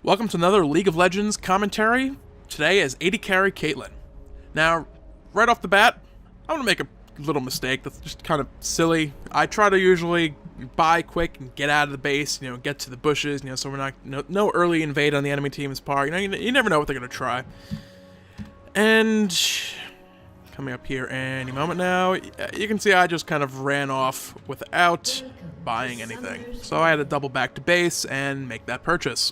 Welcome to another League of Legends commentary. Today is AD Carry Caitlyn. Now, right off the bat, I'm gonna make a little mistake that's just kind of silly. I try to usually buy quick and get out of the base, get to the bushes, so we're not no early invade on the enemy team's part. You never know what they're gonna try. And coming up here any moment now, you can see I just kind of ran off without buying anything. So I had to double back to base and make that purchase.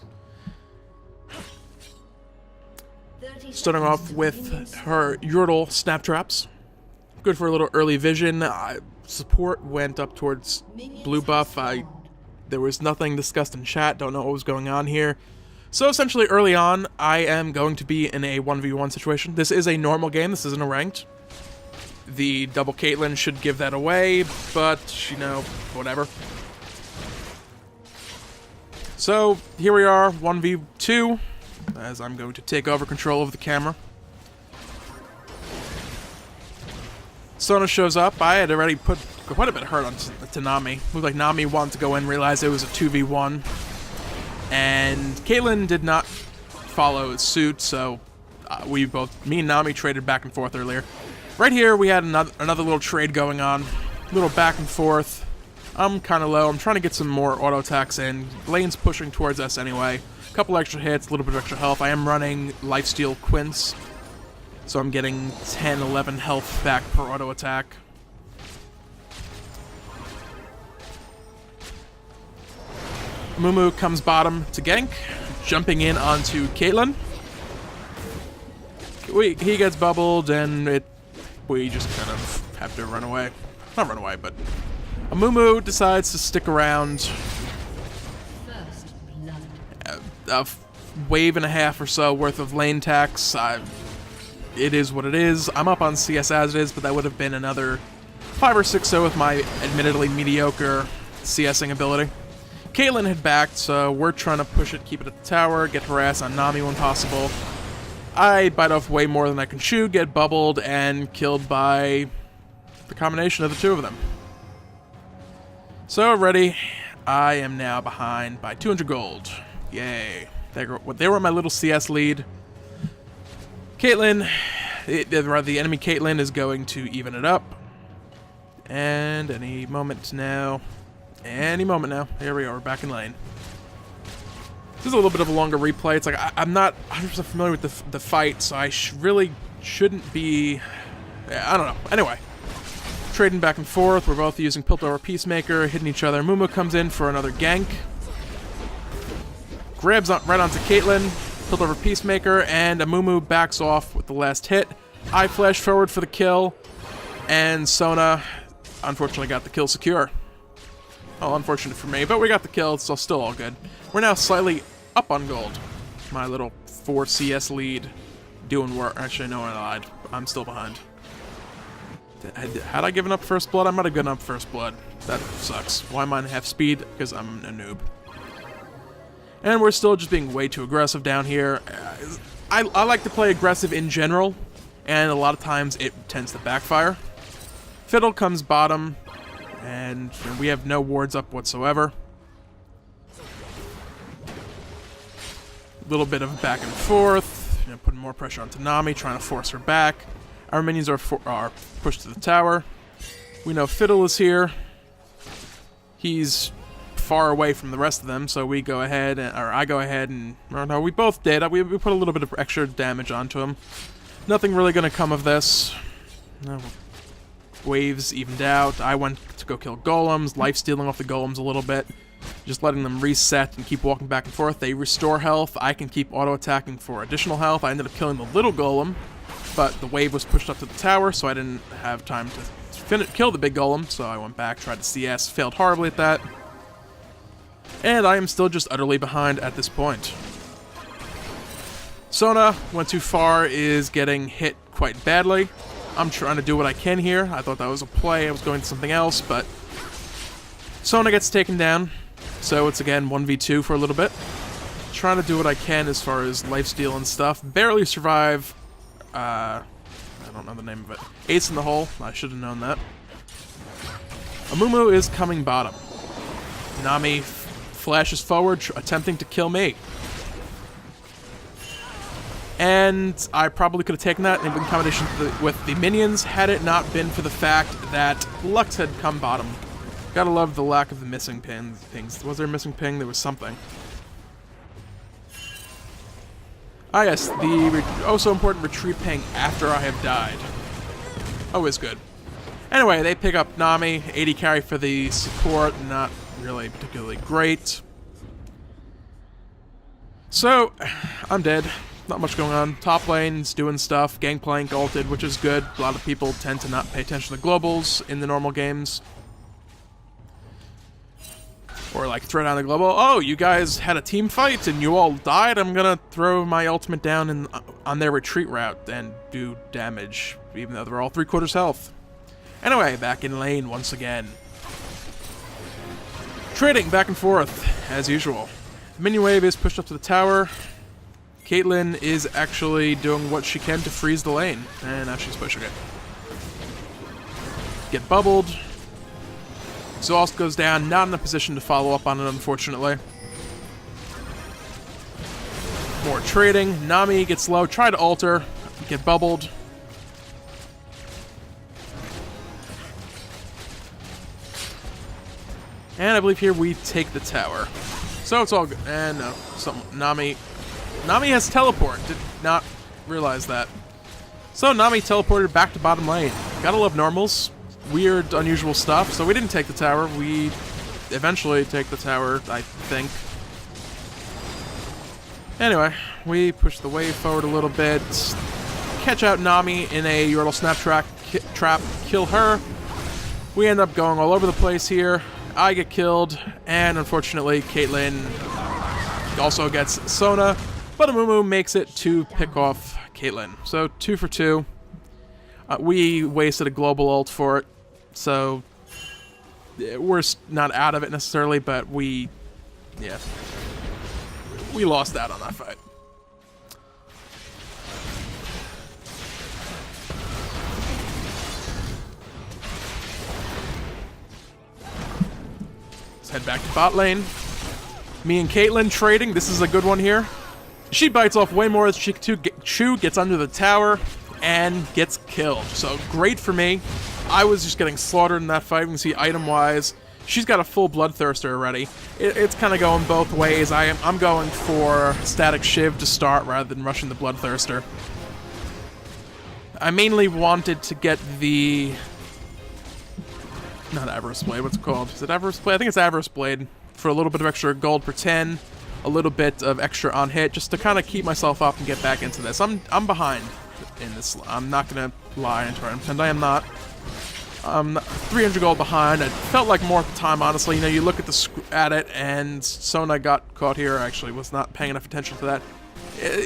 Starting off with her Yordle snap traps. Good for a little early vision. Support went up towards blue buff. There was nothing discussed in chat. Don't know what was going on here. So essentially early on, I am going to be in a 1v1 situation. This is a normal game. This isn't a ranked. The double Caitlyn should give that away, but, whatever. So here we are, 1v2. As I'm going to take over control of the camera. Sona shows up. I had already put quite a bit of hurt to Nami. Looked like Nami wanted to go in, realized it was a 2v1. And Caitlyn did not follow suit, so me and Nami traded back and forth earlier. Right here, we had another little trade going on. Little back and forth. I'm kind of low. I'm trying to get some more auto attacks in. Lane's pushing towards us anyway. Couple extra hits, a little bit of extra health. I am running lifesteal Quints, so I'm getting 10, 11 health back per auto attack. Mumu comes bottom to gank, jumping in onto Caitlyn. He gets bubbled, and we just kind of have to run away. Not run away, but Mumu decides to stick around. A wave and a half or so worth of lane tax. It is what it is. I'm up on CS as it is, but that would have been another 5 or 6 so with my admittedly mediocre CSing ability. Caitlyn had backed, so we're trying to push it, keep it at the tower, get harassed on Nami when possible. I bite off way more than I can chew, get bubbled, and killed by the combination of the two of them. So ready, I am now behind by 200 gold. Yay. They were my little CS lead. Caitlyn, the enemy Caitlyn is going to even it up. And any moment now, here we are, we're back in lane. This is a little bit of a longer replay. It's like, I'm not 100% familiar with the fight, so I really shouldn't be, I don't know. Anyway, trading back and forth. We're both using Piltover Peacemaker, hitting each other. Mumu comes in for another gank. Grabs right onto Caitlyn, pulled over Peacemaker, and Mumu backs off with the last hit. I flash forward for the kill, and Sona unfortunately got the kill secure. Well, unfortunate for me, but we got the kill, so still all good. We're now slightly up on gold. My little 4 CS lead doing work. Actually, no, I lied. I'm still behind. Had I given up first blood? I might have given up first blood. That sucks. Why am I in half speed? Because I'm a noob. And we're still just being way too aggressive down here. I like to play aggressive in general, and a lot of times it tends to backfire. Fiddle comes bottom, and we have no wards up whatsoever. A little bit of back and forth, putting more pressure onto Nami, trying to force her back. Our minions are pushed to the tower. We know Fiddle is here. He's far away from the rest of them, so we go ahead, I go ahead and, no, we both did. We put a little bit of extra damage onto him. Nothing really going to come of this. No. Waves evened out. I went to go kill golems, life-stealing off the golems a little bit, just letting them reset and keep walking back and forth. They restore health. I can keep auto-attacking for additional health. I ended up killing the little golem, but the wave was pushed up to the tower, so I didn't have time to kill the big golem, so I went back, tried to CS, failed horribly at that. And I am still just utterly behind at this point. Sona went too far, is getting hit quite badly. I'm trying to do what I can here. I thought that was a play. I was going to something else, but Sona gets taken down. So it's again 1v2 for a little bit. Trying to do what I can as far as lifesteal and stuff. Barely survive. I don't know the name of it. Ace in the hole. I should have known that. Mumu is coming bottom. Nami flashes forward, attempting to kill me. And I probably could have taken that in combination with the minions had it not been for the fact that Lux had come bottom. Gotta love the lack of the missing things. Was there a missing ping? There was something. Ah yes, the so important retreat ping after I have died. Always good. Anyway, they pick up Nami, AD carry for the support, not really particularly great. So, I'm dead. Not much going on. Top lane's doing stuff. Gangplank ulted, which is good. A lot of people tend to not pay attention to globals in the normal games. Or like throw down the global. Oh, you guys had a team fight and you all died? I'm gonna throw my ultimate down on their retreat route and do damage, even though they're all 3/4 health. Anyway, back in lane once again. Trading back and forth, as usual. The minion wave is pushed up to the tower. Caitlyn is actually doing what she can to freeze the lane. And now she's pushing it. Get bubbled. Exhaust goes down, not in a position to follow up on it, unfortunately. More trading. Nami gets low, try to alter, get bubbled. And I believe here we take the tower. So it's all good. And no, Nami has teleport. Did not realize that. So Nami teleported back to bottom lane. Gotta love normals. Weird, unusual stuff. So we didn't take the tower. We eventually take the tower, I think. Anyway, we push the wave forward a little bit. Catch out Nami in a Yordle snap trap. Kill her. We end up going all over the place here. I get killed. And unfortunately, Caitlyn also gets Sona. But Amumu makes it to pick off Caitlyn. So 2 for 2. We wasted a global ult for it, so we're not out of it necessarily, but we lost out on that fight. Let's head back to bot lane. Me and Caitlyn trading. This is a good one here. She bites off way more as Chu gets under the tower and gets killed. So great for me. I was just getting slaughtered in that fight. You can see item-wise, she's got a full Bloodthirster already. It's kind of going both ways. I'm going for Static Shiv to start rather than rushing the Bloodthirster. I mainly wanted to get the... not Avarice Blade, what's it called? Is it Avarice Blade? I think it's Avarice Blade. For a little bit of extra gold per 10. A little bit of extra on hit, just to kind of keep myself up and get back into this. I'm behind in this. I'm not gonna lie and try and pretend I am not. 300 gold behind. It felt like more at the time, honestly. You know, you look at it, and Sona got caught here. I actually was not paying enough attention to that.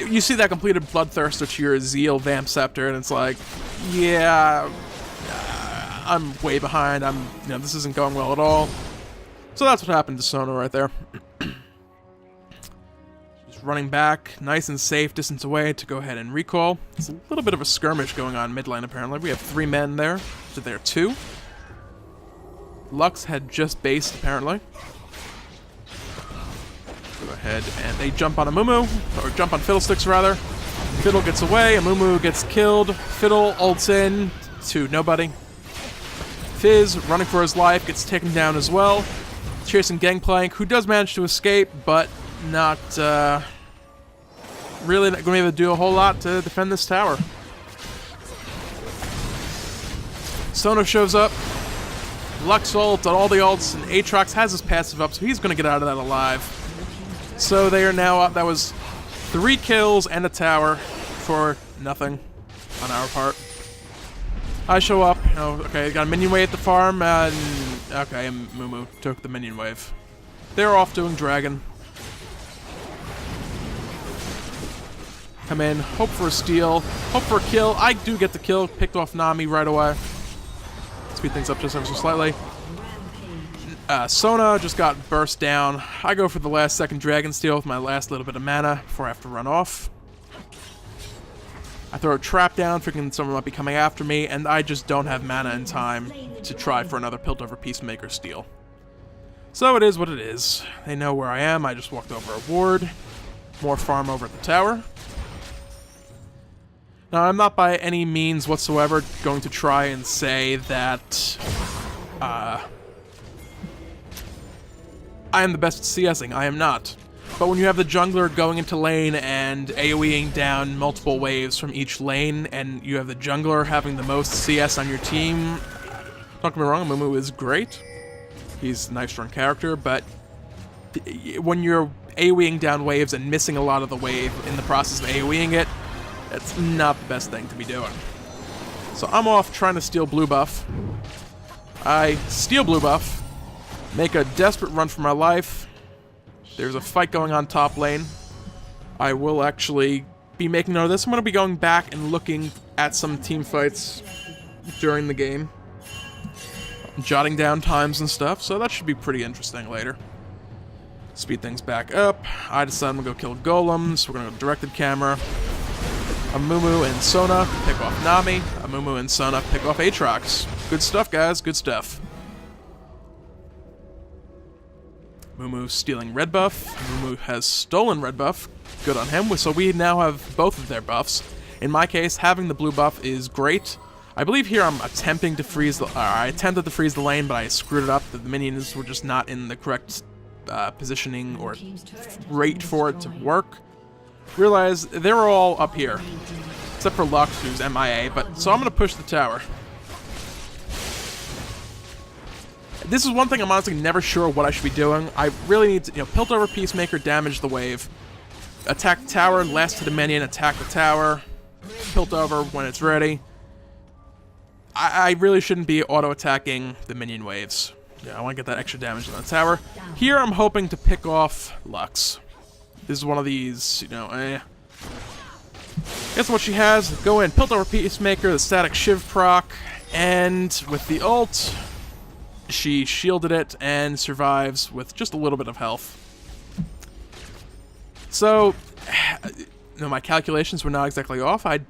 You see that completed Bloodthirster to your Zeal Vamp Scepter, and it's like, yeah, I'm way behind. This isn't going well at all. So that's what happened to Sona right there. Running back, nice and safe distance away to go ahead and recall. There's a little bit of a skirmish going on mid lane apparently. We have 3 men there. So there are 2. Lux had just based apparently. Go ahead and they jump on Amumu, or jump on Fiddlesticks rather. Fiddle gets away, Amumu gets killed. Fiddle ults in to nobody. Fizz, running for his life, gets taken down as well. Chasing Gangplank, who does manage to escape, but not really not going to be able to do a whole lot to defend this tower. Sona shows up. Lux ult on all the ults, and Aatrox has his passive up, so he's going to get out of that alive. So they are now up. That was 3 kills and a tower for nothing on our part. I show up. Oh, okay, got a minion wave at the farm, and okay, Mumu took the minion wave. They're off doing dragon. Come in, hope for a steal, hope for a kill. I do get the kill, picked off Nami right away. Speed things up just ever so slightly. Sona just got burst down. I go for the last second dragon steal with my last little bit of mana before I have to run off. I throw a trap down, thinking someone might be coming after me, and I just don't have mana in time to try for another Piltover Peacemaker steal. So it is what it is. They know where I am. I just walked over a ward. More farm over at the tower. Now, I'm not by any means whatsoever going to try and say that I am the best at CSing. I am not. But when you have the jungler going into lane and AoEing down multiple waves from each lane, and you have the jungler having the most CS on your team, don't get me wrong, Mumu is great. He's a nice, strong character, but when you're AoEing down waves and missing a lot of the wave in the process of AoEing it, that's not the best thing to be doing. So I'm off trying to steal blue buff. I steal blue buff, make a desperate run for my life. There's a fight going on top lane. I will actually be making note of this. I'm going to be going back and looking at some team fights during the game. Jotting down times and stuff, so that should be pretty interesting later. Speed things back up. I decide I'm going to go kill golems. We're going to go directed camera. Amumu and Sona pick off Nami. Amumu and Sona pick off Aatrox. Good stuff, guys. Good stuff. Mumu stealing red buff. Mumu has stolen red buff. Good on him. So we now have both of their buffs. In my case, having the blue buff is great. I believe here I'm attempting to freeze the... I attempted to freeze the lane, but I screwed it up. The minions were just not in the correct positioning or rate for it to work. Realize they're all up here. Except for Lux, who's MIA. But so I'm going to push the tower. This is one thing I'm honestly never sure what I should be doing. I really need to, Piltover Peacemaker, damage the wave. Attack the tower, last to the minion, attack the tower. Piltover when it's ready. I really shouldn't be auto-attacking the minion waves. Yeah, I want to get that extra damage on the tower. Here I'm hoping to pick off Lux. This is one of these, Guess what she has? Go in, Piltover Peacemaker, the static Shiv proc, and with the ult... She shielded it and survives with just a little bit of health. So, my calculations were not exactly off. I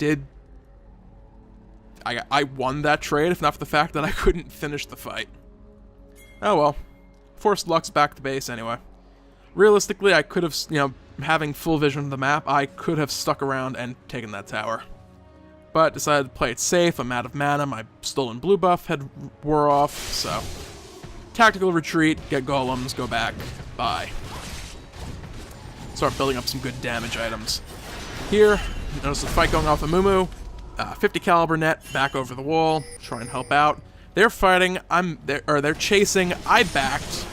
won that trade, if not for the fact that I couldn't finish the fight. Oh well. Forced Lux back to base anyway. Realistically, I could have, having full vision of the map, I could have stuck around and taken that tower. But decided to play it safe. I'm out of mana. My stolen blue buff had wore off, so... Tactical retreat, get golems, go back, bye. Start building up some good damage items. Here, notice the fight going off of Mumu. 50 caliber net, back over the wall, try and help out. They're fighting, they're chasing, I backed.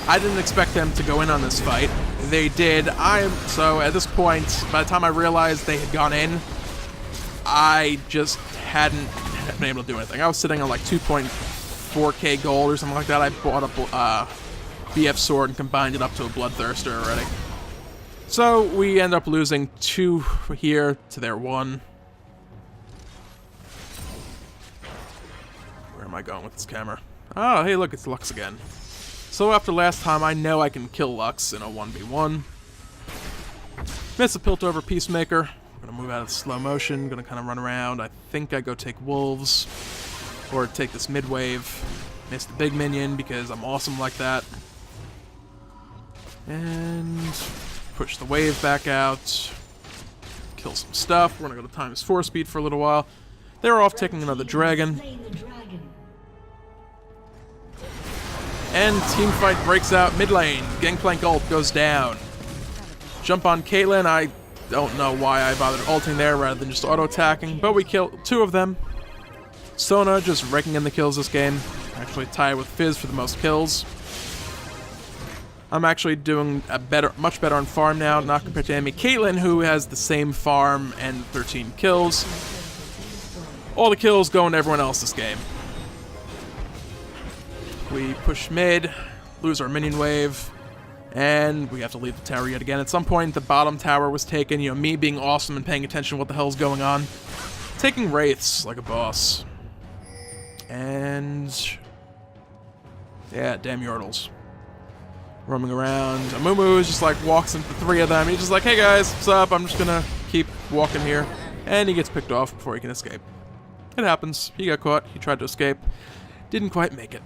I didn't expect them to go in on this fight. They did. So at this point, by the time I realized they had gone in, I just hadn't been able to do anything. I was sitting on like 2.4k gold or something like that. I bought a BF sword and combined it up to a bloodthirster already. So we end up losing 2 here to their 1. Where am I going with this camera? Oh, hey, look, it's Lux again. So after last time, I know I can kill Lux in a 1v1. Miss a Piltover Peacemaker. I'm gonna move out of slow motion, gonna kind of run around. I think I go take wolves, or take this mid wave. Miss the big minion because I'm awesome like that. And push the wave back out. Kill some stuff. We're gonna go to ×4 speed for a little while. They're off taking another dragon. And team fight breaks out mid lane. Gangplank ult goes down. Jump on Caitlyn. I don't know why I bothered ulting there rather than just auto-attacking, but we kill 2 of them. Sona just raking in the kills this game. Actually tied with Fizz for the most kills. I'm actually doing much better on farm now, not compared to Amy. Caitlyn, who has the same farm and 13 kills. All the kills going to everyone else this game. We push mid, lose our minion wave, and we have to leave the tower yet again. At some point, the bottom tower was taken. Me being awesome and paying attention to what the hell's going on. Taking wraiths like a boss. And... yeah, damn Yordles. Roaming around. Amumu just like walks into 3 of them. He's just like, hey guys, what's up? I'm just gonna keep walking here. And he gets picked off before he can escape. It happens. He got caught. He tried to escape. Didn't quite make it.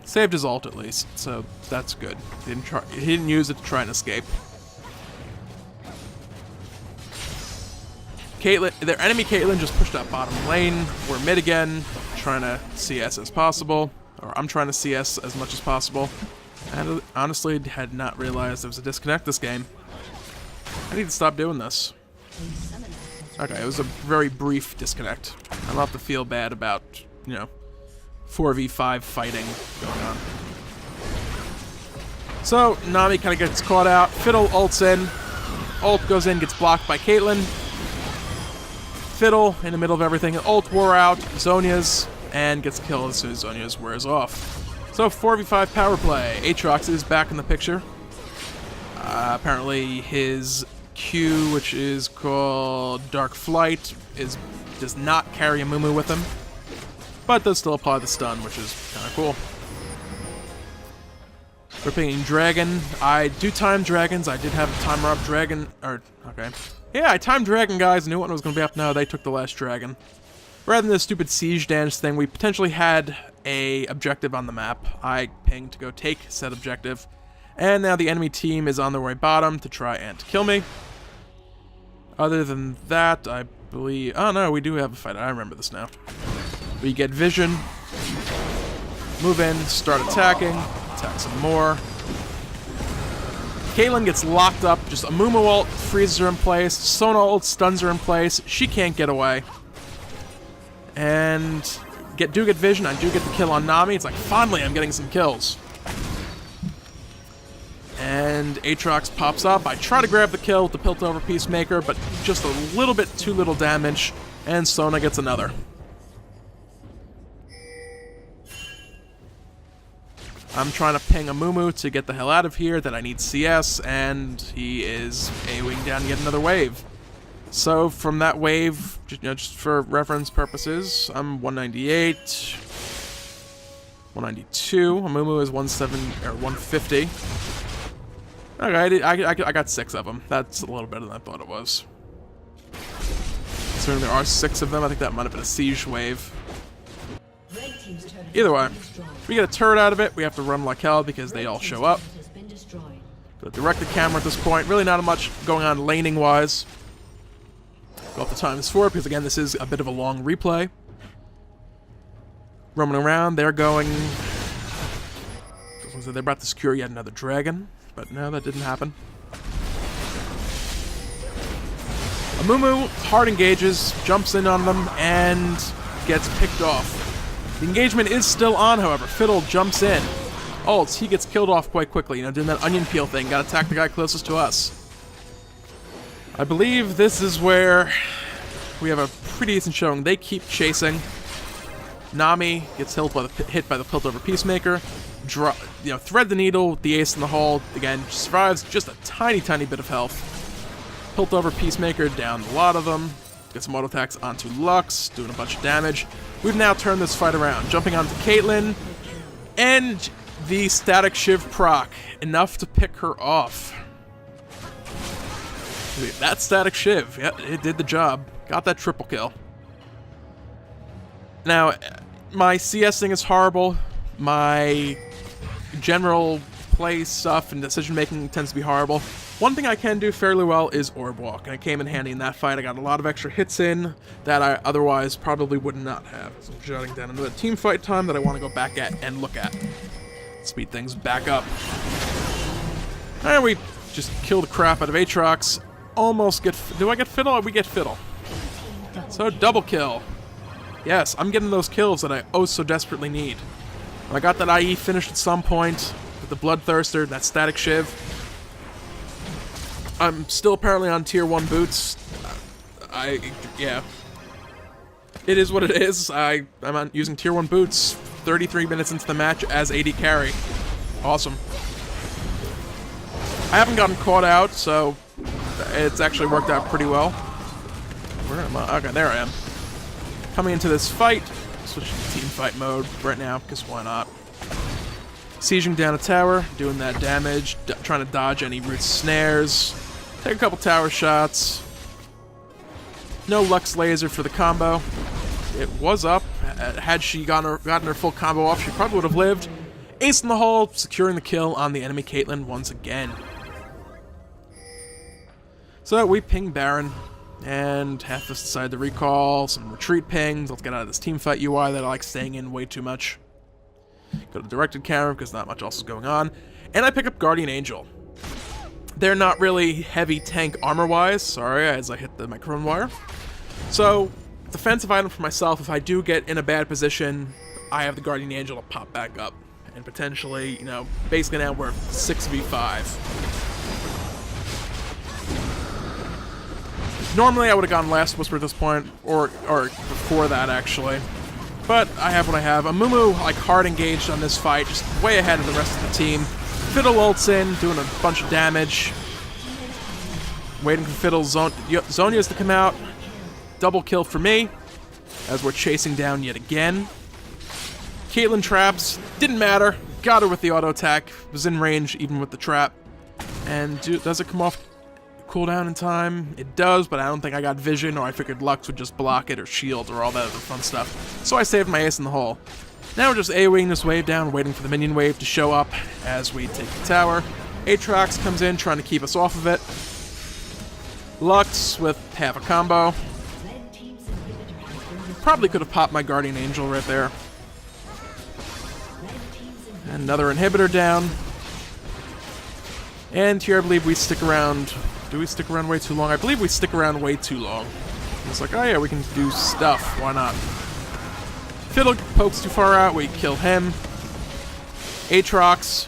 Saved his ult at least, so that's good. He didn't use it to try and escape. Caitlyn, their enemy Caitlyn just pushed up bottom lane. We're mid again, trying to CS as possible. Or I'm trying to CS as much as possible. And honestly, had not realized there was a disconnect this game. I need to stop doing this. Okay, it was a very brief disconnect. I don't have to feel bad about, 4v5 fighting going on. So, Nami kind of gets caught out. Fiddle ults in. Ult goes in, gets blocked by Caitlyn. Fiddle in the middle of everything. Ult wore out. Zhonya's and gets killed as soon as Zhonya's wears off. So 4v5 power play. Aatrox is back in the picture. Apparently his Q, which is called Dark Flight, does not carry a Mumu with him, but does still apply the stun, which is kind of cool. We're picking Dragon. I do time Dragons. I did have a timer up Dragon. Okay. Yeah, I timed Dragon, guys. Knew when it was going to be up. No, they took the last Dragon. Rather than this stupid siege dance thing, we potentially had a objective on the map. I pinged to go take said objective. And now the enemy team is on their way bottom to try and kill me. Other than that, I believe... Oh, no, we do have a fight. I remember this now. We get vision. Move in, start attacking. Attack some more. Caitlyn gets locked up. Just a Mumu ult freezes her in place. Sona ult stuns her in place. She can't get away. And do get vision. I do get the kill on Nami. It's like, finally, I'm getting some kills. And Aatrox pops up. I try to grab the kill with the Piltover Peacemaker, but just a little bit too little damage. And Sona gets another. I'm trying to ping a Mumu to get the hell out of here, that I need CS, and he is AoEing down yet another wave. So from that wave, just for reference purposes, I'm 198, 192. A Mumu is 150. Okay, I got 6 of them. That's a little better than I thought it was. Considering there are 6 of them, I think that might have been a siege wave. Either way, if we get a turret out of it, we have to run like hell because they all show up. So direct the camera at this point. Really not much going on laning-wise. Go up to ×4 because, again, this is a bit of a long replay. Roaming around, they're going... They're about to secure yet another dragon, but no, that didn't happen. A Mumu hard engages, jumps in on them, and gets picked off. The engagement is still on, however. Fiddle jumps in. Ults, he gets killed off quite quickly, doing that onion peel thing. Gotta attack the guy closest to us. I believe this is where we have a pretty decent showing. They keep chasing. Nami gets hit by the Piltover Peacemaker. Thread the needle with the ace in the hole. Again, survives just a tiny, tiny bit of health. Piltover Peacemaker down a lot of them. Get some auto attacks onto Lux, doing a bunch of damage. We've now turned this fight around, jumping onto Caitlyn, and the Static Shiv proc, enough to pick her off. That Static Shiv, yeah, it did the job. Got that triple kill. Now, my CSing is horrible. My general play stuff and decision-making tends to be horrible. One thing I can do fairly well is Orb Walk, and it came in handy in that fight. I got a lot of extra hits in that I otherwise probably would not have. So I'm jotting down another team fight time that I want to go back at and look at. Speed things back up. And we just kill the crap out of Aatrox. Almost get... Do I get Fiddle or we get Fiddle? So double kill. Yes, I'm getting those kills that I oh so desperately need. And I got that IE finished at some point with the Bloodthirster, that Static Shiv. I'm still apparently on tier 1 boots. Yeah. It is what it is. I'm using tier 1 boots 33 minutes into the match as AD carry. Awesome. I haven't gotten caught out, so it's actually worked out pretty well. Where am I? Okay, there I am. Coming into this fight. Switching to team fight mode right now, because why not? Sieging down a tower, doing that damage, trying to dodge any root snares. Take a couple tower shots. No Lux Laser for the combo. It was up. Had she gotten her full combo off, she probably would have lived. Ace in the hole, securing the kill on the enemy Caitlyn once again. So we ping Baron. And half this decided to recall, some retreat pings. Let's get out of this teamfight UI that I like staying in way too much. Go to directed camera because not much else is going on. And I pick up Guardian Angel. They're not really heavy tank armor-wise, sorry, as I hit the microphone wire. So, defensive item for myself, if I do get in a bad position, I have the Guardian Angel to pop back up. And potentially, you know, basically now we're 6v5. Normally I would have gone Last Whisper at this point, or before that actually. But I have what I have. Amumu, like, hard engaged on this fight, just way ahead of the rest of the team. Fiddle ults in, doing a bunch of damage. Waiting for Fiddle's Zhonya's to come out. Double kill for me, as we're chasing down yet again. Caitlyn traps, didn't matter. Got her with the auto attack, was in range even with the trap. And does it come off cooldown in time? It does, but I don't think I got vision, or I figured Lux would just block it, or shield, or all that other fun stuff. So I saved my ace in the hole. Now we're just AoEing this wave down, waiting for the minion wave to show up as we take the tower. Aatrox comes in, trying to keep us off of it. Lux with half a combo. Probably could have popped my Guardian Angel right there. Another inhibitor down. And here I believe we stick around. Do we stick around way too long? I believe we stick around way too long. It's like, oh yeah, we can do stuff. Why not? Fiddle pokes too far out, we kill him. Aatrox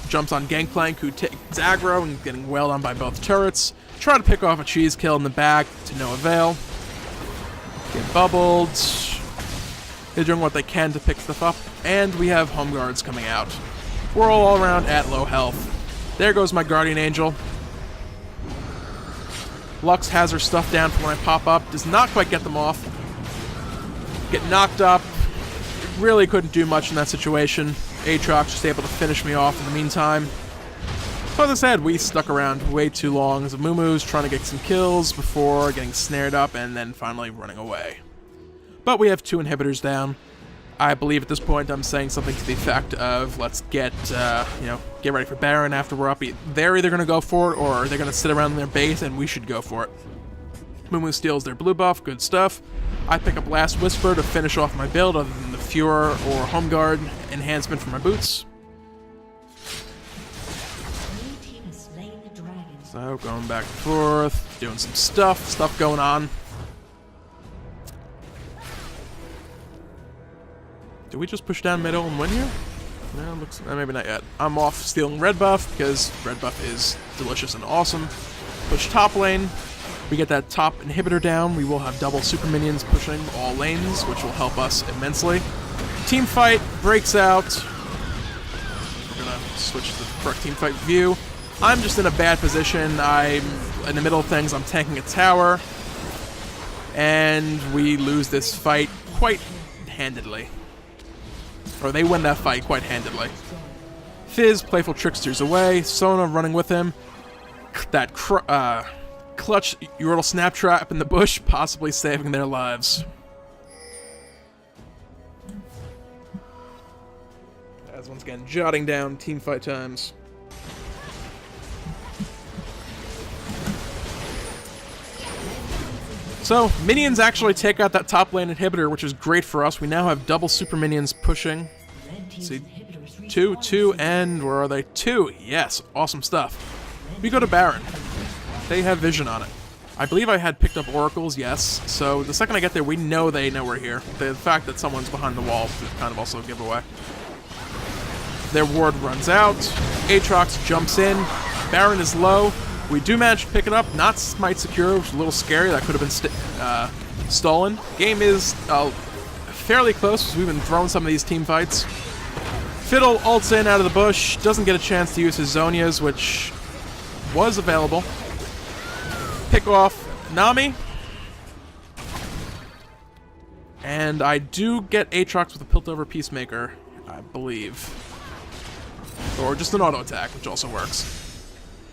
jumps on Gangplank, who takes aggro and getting wailed on by both turrets. Try to pick off a cheese kill in the back, to no avail. Get bubbled. They're doing what they can to pick stuff up. And we have home guards coming out. We're all around at low health. There goes my Guardian Angel. Lux has her stuff down for when I pop up. Does not quite get them off. Get knocked up. Really couldn't do much in that situation. Aatrox just able to finish me off in the meantime. So as I said, we stuck around way too long. As Amumu's trying to get some kills before getting snared up and then finally running away. But we have 2 inhibitors down. I believe at this point I'm saying something to the effect of, let's get, get ready for Baron after we're up. They're either going to go for it, or they're going to sit around in their base, and we should go for it. Mumu steals their blue buff, good stuff. I pick up Last Whisper to finish off my build, other than the Furor or Home Guard enhancement for my boots. So, going back and forth, doing some stuff going on. Did we just push down middle and win here? No, looks maybe not yet. I'm off stealing red buff because red buff is delicious and awesome. Push top lane. We get that top inhibitor down. We will have double super minions pushing all lanes, which will help us immensely. Team fight breaks out. We're gonna switch to the correct team fight view. I'm just in a bad position. I'm in the middle of things. I'm tanking a tower, and we lose this fight quite handedly. Or they win that fight quite handedly. Fizz, playful tricksters away. Sona running with him. That clutch Yordle snap trap in the bush, possibly saving their lives. As once again, jotting down team fight times. So, minions actually take out that top lane inhibitor, which is great for us. We now have double super minions pushing. Let's see, 2, and where are they? 2, yes, awesome stuff. We go to Baron. They have vision on it. I believe I had picked up oracles, yes. So the second I get there, we know they know we're here. The fact that someone's behind the wall is kind of also a giveaway. Their ward runs out. Aatrox jumps in. Baron is low. We do manage to pick it up. Not Smite Secure, which is a little scary. That could have been stolen. Game is fairly close because we've been throwing some of these team fights. Fiddle ults in out of the bush. Doesn't get a chance to use his Zhonya's, which was available. Pick off Nami. And I do get Aatrox with a Piltover Peacemaker, I believe. Or just an auto attack, which also works.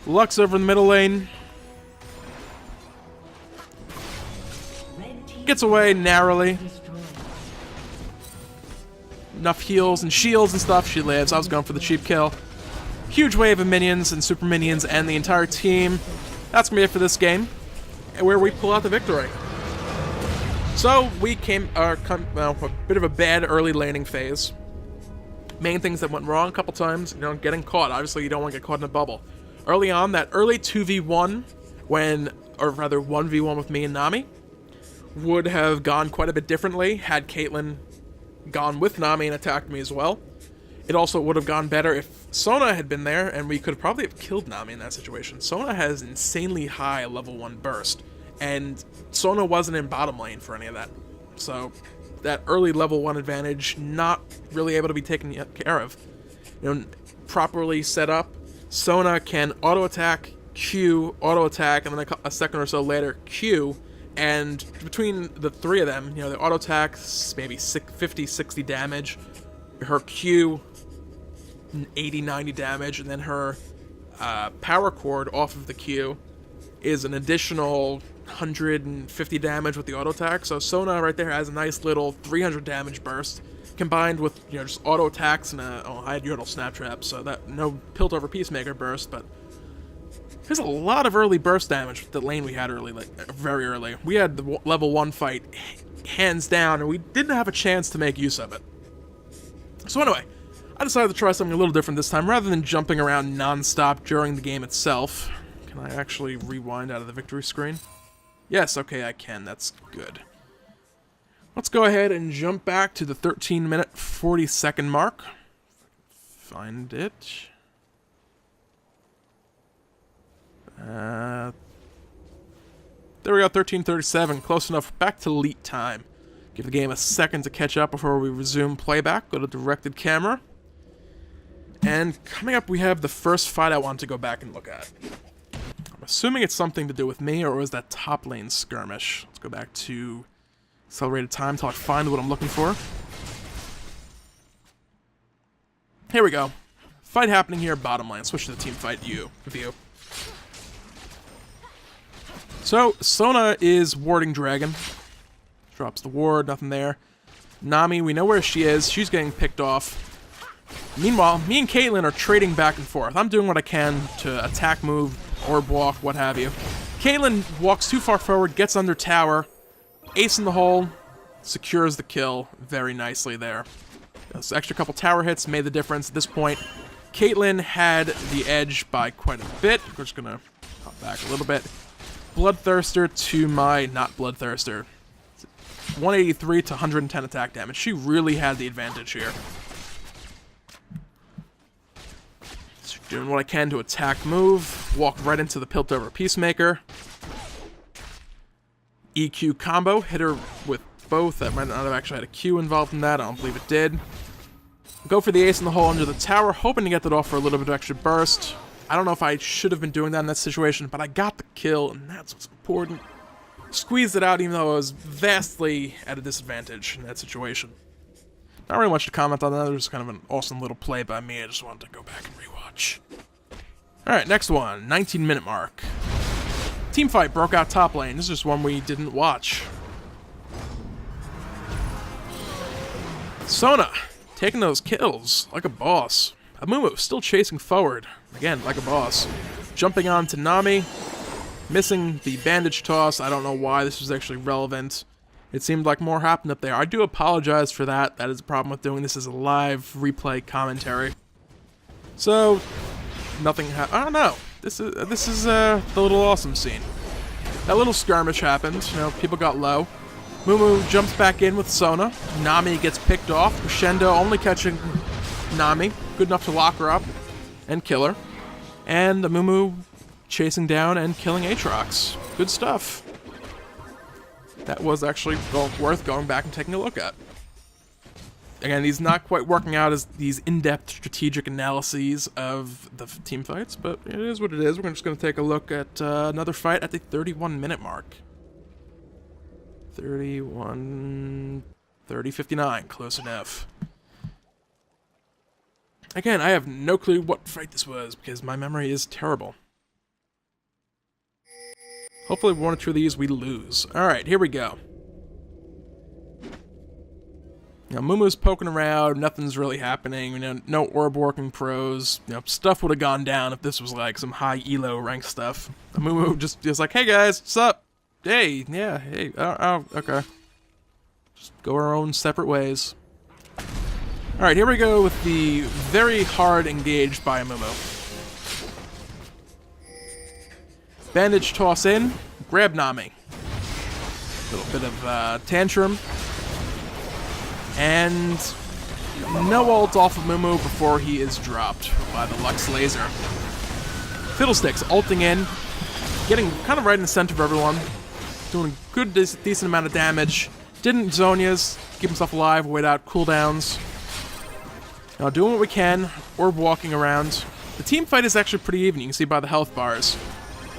Lux over in the middle lane. Gets away narrowly. Enough heals and shields and stuff. She lives. I was going for the cheap kill. Huge wave of minions and super minions and the entire team. That's going to be it for this game. where we pull out the victory. So we a bit of a bad early laning phase. Main things that went wrong a couple times, getting caught. Obviously, you don't want to get caught in a bubble. Early on, that early 2v1, or rather 1v1 with me and Nami, would have gone quite a bit differently had Caitlyn gone with Nami and attacked me as well. It also would have gone better if Sona had been there, and we could probably have killed Nami in that situation. Sona has insanely high level 1 burst, and Sona wasn't in bottom lane for any of that. So that early level 1 advantage not really able to be taken care of. Properly set up, Sona can auto attack, Q, auto attack, and then a second or so later Q, and between the three of them, the auto attack maybe 50, 60 damage, her Q 80, 90 damage, and then her power chord off of the Q is an additional 150 damage with the auto attack. So Sona right there has a nice little 300 damage burst combined with just auto attacks and I had Yordle snap trap, so that no Piltover Peacemaker burst, but there's a lot of early burst damage with the lane we had early, very early. We had the level 1 fight hands down, and we didn't have a chance to make use of it. So anyway, I decided to try something a little different this time. Rather than jumping around non-stop during the game itself, can I actually rewind out of the victory screen? Yes, okay, I can. That's good. Let's go ahead and jump back to the 13-minute, 40-second mark. Find it. There we go, 13:37. Close enough. Back to elite time. Give the game a second to catch up before we resume playback. Go to directed camera. And coming up, we have the first fight I want to go back and look at. I'm assuming it's something to do with me, or was that top lane skirmish? Let's go back to accelerated time until I find what I'm looking for. Here we go. Fight happening here, bottom lane. Switch to the team fight view. So, Sona is warding Dragon. Drops the ward, nothing there. Nami, we know where she is. She's getting picked off. Meanwhile, me and Caitlyn are trading back and forth. I'm doing what I can to attack, move, orb walk, what have you. Caitlyn walks too far forward, gets under tower, ace in the hole, secures the kill very nicely there. This extra couple tower hits made the difference. At this point, Caitlyn had the edge by quite a bit. We're just gonna hop back a little bit. Bloodthirster to my not Bloodthirster. 183 to 110 attack damage. She really had the advantage here. So doing what I can to attack, move, walk right into the Piltover Peacemaker. EQ combo, hit her with both. That might not have actually had a Q involved in that. I don't believe it did. Go for the ace in the hole under the tower, hoping to get that off for a little bit of extra burst. I don't know if I should have been doing that in that situation, but I got the kill, and that's what's important. Squeezed it out even though I was vastly at a disadvantage in that situation. Not really much to comment on that. It was kind of an awesome little play by me. I just wanted to go back and rewatch. Alright, next one. 19-minute mark. Team fight broke out top lane. This is just one we didn't watch. Sona taking those kills like a boss. Amumu still chasing forward. Again, like a boss. Jumping on to Nami. Missing the bandage toss. I don't know why this was actually relevant. It seemed like more happened up there. I do apologize for that. That is a problem with doing this as a live replay commentary. So, nothing I don't know. This is the little awesome scene. That little skirmish happened. People got low. Mumu jumps back in with Sona. Nami gets picked off. Crescendo only catching Nami. Good enough to lock her up and kill her. And Mumu chasing down and killing Aatrox. Good stuff. That was actually worth going back and taking a look at. Again, these not quite working out as these in-depth strategic analyses of the team fights, but it is what it is. We're just going to take a look at another fight at the 31-minute mark. 30:59, close enough. Again, I have no clue what fight this was because my memory is terrible. Hopefully one or two of these we lose. Alright, here we go. Mumu's poking around, nothing's really happening, no orb working pros. Stuff would have gone down if this was like some high elo rank stuff. Mumu just like, hey guys, what's up? Hey, yeah, hey, okay. Just go our own separate ways. Alright, here we go with the very hard engaged by Amumu. Bandage toss in, grab Nami. Little bit of tantrum. And no ult off of Mumu before he is dropped by the Lux laser. Fiddlesticks ulting in, getting kind of right in the center of everyone, doing a good, decent amount of damage. Didn't Zhonya's keep himself alive, wait out cooldowns. Now doing what we can, orb walking around. The team fight is actually pretty even, you can see by the health bars.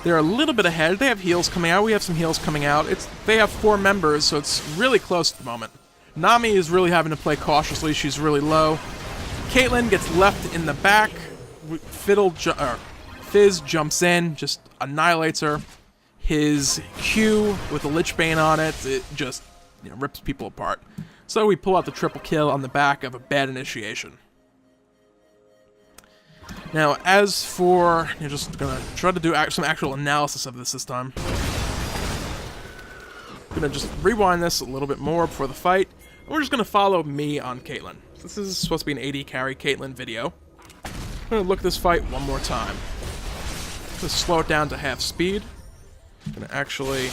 They're a little bit ahead, they have heals coming out, we have some heals coming out. They have 4 members, so it's really close at the moment. Nami is really having to play cautiously, she's really low. Caitlyn gets left in the back, Fizz jumps in, just annihilates her. His Q with the Lich Bane on it, it just rips people apart. So we pull out the triple kill on the back of a bad initiation. Now, as for, just gonna try to do some actual analysis of this time. Gonna just rewind this a little bit more before the fight. And we're just gonna follow me on Caitlyn. This is supposed to be an AD carry Caitlyn video. I'm gonna look at this fight one more time. Gonna slow it down to half speed. Gonna actually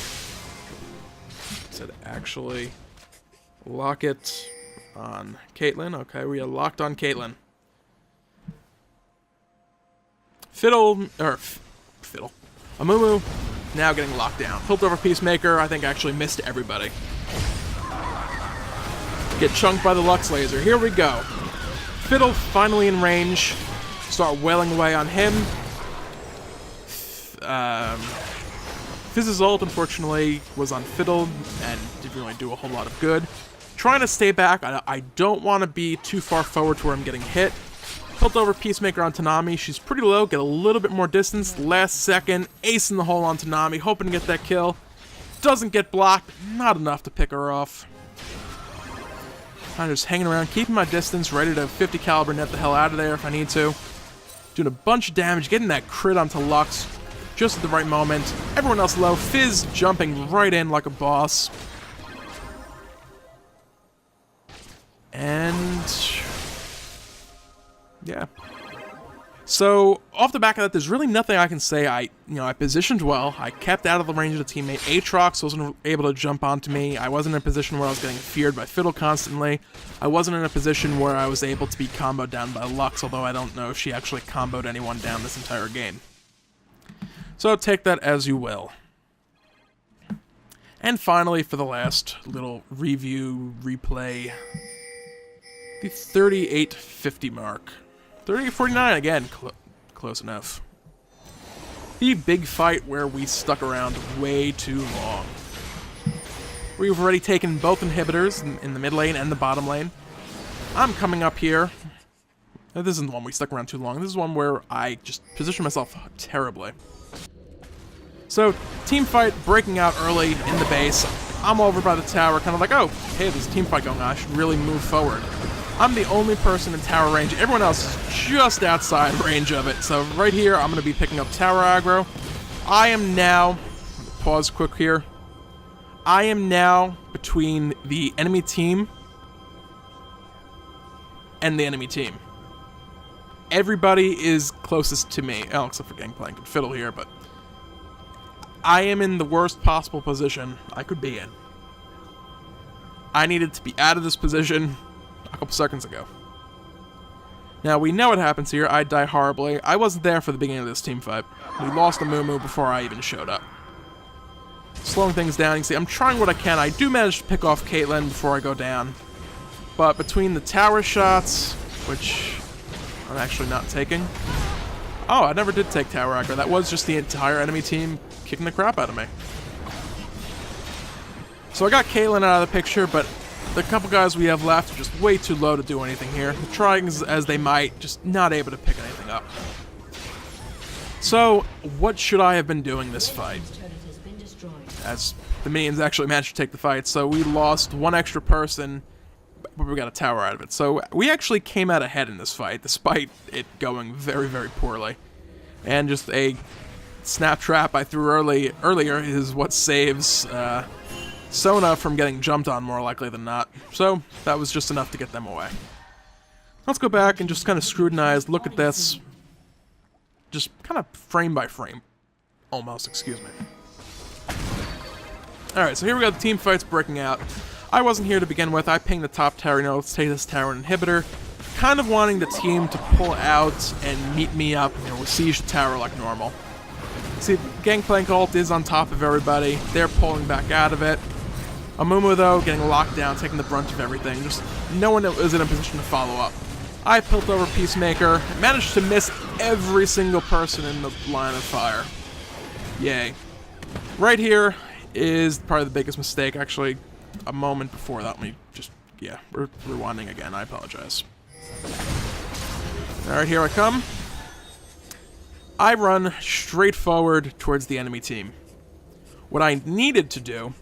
lock it on Caitlyn. Okay, we are locked on Caitlyn. Amumu now getting locked down. Piltover Peacemaker, I think, actually missed everybody. Get chunked by the Lux laser. Here we go. Fiddle finally in range. Start wailing away on him. Fizz's ult, unfortunately, was on Fiddle and didn't really do a whole lot of good. Trying to stay back. I don't want to be too far forward to where I'm getting hit. Piltover Peacemaker on Nami. She's pretty low. Get a little bit more distance. Last second. Ace in the hole on Nami. Hoping to get that kill. Doesn't get blocked. Not enough to pick her off. I'm just hanging around, keeping my distance, ready to 50 caliber net the hell out of there if I need to. Doing a bunch of damage, getting that crit onto Lux just at the right moment. Everyone else low. Fizz jumping right in like a boss. And yeah. So, off the back of that, there's really nothing I can say. I positioned well. I kept out of the range of the teammate. Aatrox wasn't able to jump onto me. I wasn't in a position where I was getting feared by Fiddle constantly. I wasn't in a position where I was able to be comboed down by Lux, although I don't know if she actually comboed anyone down this entire game. So, take that as you will. And finally, for the last little review, replay, the 3850 mark. 3849 again, close enough. The big fight where we stuck around way too long. We've already taken both inhibitors in the mid lane and the bottom lane. I'm coming up here. Now, this isn't the one we stuck around too long. This is one where I just positioned myself terribly. So, team fight breaking out early in the base. I'm over by the tower, kind of like, oh, hey, there's a team fight going on. I should really move forward. I'm the only person in tower range. Everyone else is just outside range of it. So right here, I'm going to be picking up tower aggro. I am now, pause quick here. I am now between the enemy team and the enemy team. Everybody is closest to me. Oh, except for Gangplank and Fiddle here, but I am in the worst possible position I could be in. I needed to be out of this position a couple seconds ago. Now, we know what happens here. I die horribly. I wasn't there for the beginning of this team fight. We lost a Mumu before I even showed up. Slowing things down. You can see I'm trying what I can. I do manage to pick off Caitlyn before I go down. But between the tower shots, which I'm actually not taking. Oh, I never did take tower aggro. That was just the entire enemy team kicking the crap out of me. So I got Caitlyn out of the picture, but the couple guys we have left are just way too low to do anything here. Trying as they might, just not able to pick anything up. So, what should I have been doing this fight? As the minions actually managed to take the fight, so we lost one extra person, but we got a tower out of it. So we actually came out ahead in this fight, despite it going very, very poorly. And just a snap trap I threw earlier is what saves Sona from getting jumped on more likely than not. So that was just enough to get them away. Let's go back and just kind of scrutinize, look at this. Just kind of frame by frame. Almost, excuse me. Alright, so here we got the team fights breaking out. I wasn't here to begin with. I pinged the top tower, let's take this tower inhibitor. Kind of wanting the team to pull out and meet me up, with siege the tower like normal. See, Gangplank ult is on top of everybody. They're pulling back out of it. Amumu, though, getting locked down, taking the brunt of everything. Just no one was in a position to follow up. I pilt over Peacemaker, managed to miss every single person in the line of fire. Yay. Right here is probably the biggest mistake. Actually, a moment before that, let me just, rewinding again. I apologize. Alright, here I come. I run straight forward towards the enemy team. What I needed to do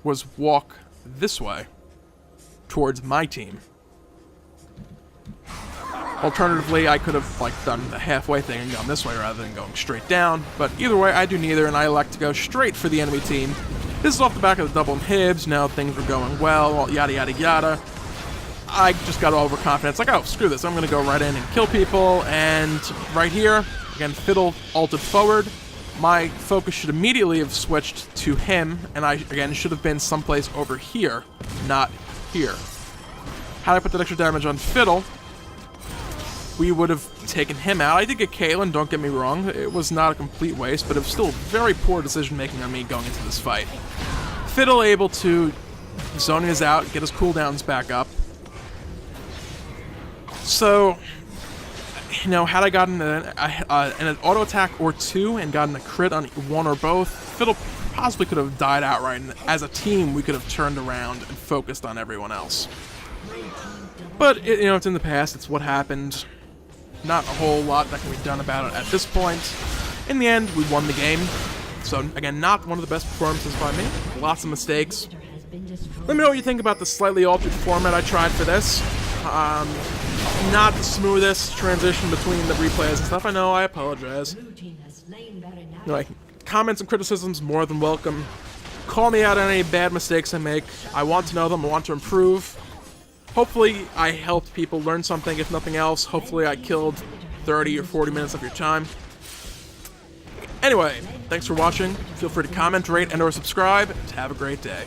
was walk this way towards my team. Alternatively, I could have done the halfway thing and gone this way rather than going straight down, but either way, I do neither, and I elect to go straight for the enemy team. This is off the back of the double inhibs, now things were going well, yada yada yada. I just got overconfident, it's like, oh, screw this, I'm gonna go right in and kill people, and right here, again, Fiddle ulted forward. My focus should immediately have switched to him, and I, again, should have been someplace over here, not here. Had I put that extra damage on Fiddle, we would have taken him out. I did get Caitlyn, don't get me wrong. It was not a complete waste, but it was still very poor decision-making on me going into this fight. Fiddle able to zone his out, get his cooldowns back up. So, had I gotten an auto attack or two and gotten a crit on one or both, Fiddle possibly could have died outright, and as a team, we could have turned around and focused on everyone else. But, it's in the past, it's what happened. Not a whole lot that can be done about it at this point. In the end, we won the game. So, again, not one of the best performances by me. Lots of mistakes. Let me know what you think about the slightly altered format I tried for this. Not the smoothest transition between the replays and stuff. I know, I apologize. Anyway, comments and criticisms, more than welcome. Call me out on any bad mistakes I make. I want to know them, I want to improve. Hopefully, I helped people learn something, if nothing else. Hopefully, I killed 30 or 40 minutes of your time. Anyway, thanks for watching. Feel free to comment, rate, and/or subscribe. Have a great day.